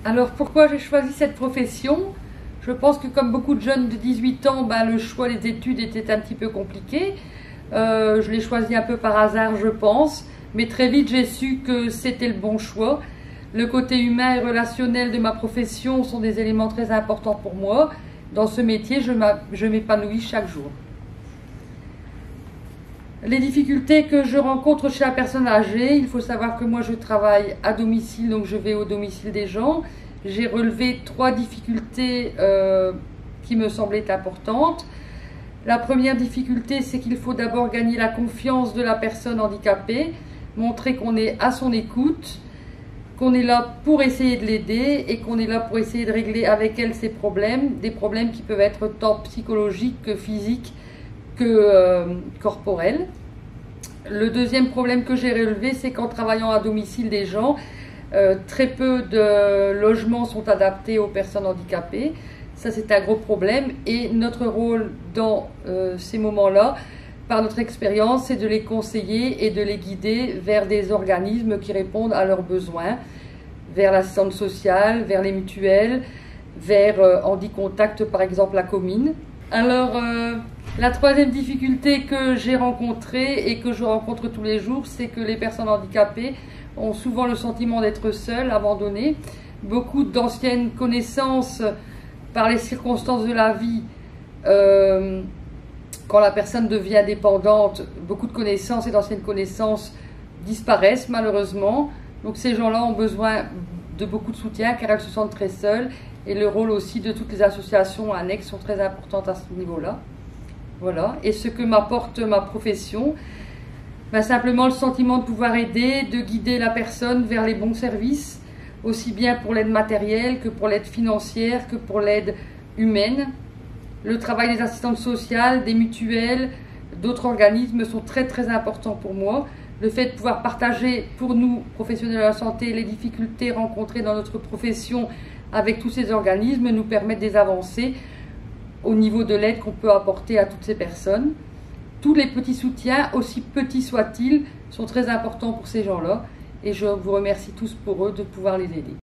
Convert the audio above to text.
Alors pourquoi j'ai choisi cette profession? Je pense que comme beaucoup de jeunes de 18 ans, le choix des études était un petit peu compliqué. Je l'ai choisi un peu par hasard, je pense, mais très vite j'ai su que c'était le bon choix. Le côté humain et relationnel de ma profession sont des éléments très importants pour moi. Dans ce métier, je m'épanouis chaque jour. Les difficultés que je rencontre chez la personne âgée, il faut savoir que moi je travaille à domicile, donc je vais au domicile des gens. J'ai relevé 3 difficultés qui me semblaient importantes. La première difficulté, c'est qu'il faut d'abord gagner la confiance de la personne handicapée, montrer qu'on est à son écoute, qu'on est là pour essayer de l'aider et qu'on est là pour essayer de régler avec elle ses problèmes, des problèmes qui peuvent être tant psychologiques que physiques que corporels. Le deuxième problème que j'ai relevé, c'est qu'en travaillant à domicile des gens, très peu de logements sont adaptés aux personnes handicapées. Ça, c'est un gros problème et notre rôle dans ces moments-là, par notre expérience, c'est de les conseiller et de les guider vers des organismes qui répondent à leurs besoins, vers l'assistance sociale, vers les mutuelles, vers Handicontact, par exemple, la commune. Alors, la troisième difficulté que j'ai rencontrée et que je rencontre tous les jours, c'est que les personnes handicapées ont souvent le sentiment d'être seules, abandonnées. Beaucoup d'anciennes connaissances par les circonstances de la vie, quand la personne devient dépendante, beaucoup de connaissances et d'anciennes connaissances disparaissent malheureusement. Donc ces gens-là ont besoin de beaucoup de soutien car elles se sentent très seules et le rôle aussi de toutes les associations annexes sont très importantes à ce niveau-là. Voilà. Et ce que m'apporte ma profession, simplement le sentiment de pouvoir aider, de guider la personne vers les bons services, aussi bien pour l'aide matérielle que pour l'aide financière, que pour l'aide humaine. Le travail des assistantes sociales, des mutuelles, d'autres organismes sont très très importants pour moi. Le fait de pouvoir partager pour nous, professionnels de la santé, les difficultés rencontrées dans notre profession avec tous ces organismes nous permet des avancées au niveau de l'aide qu'on peut apporter à toutes ces personnes. Tous les petits soutiens, aussi petits soient-ils, sont très importants pour ces gens-là et je vous remercie tous pour eux de pouvoir les aider.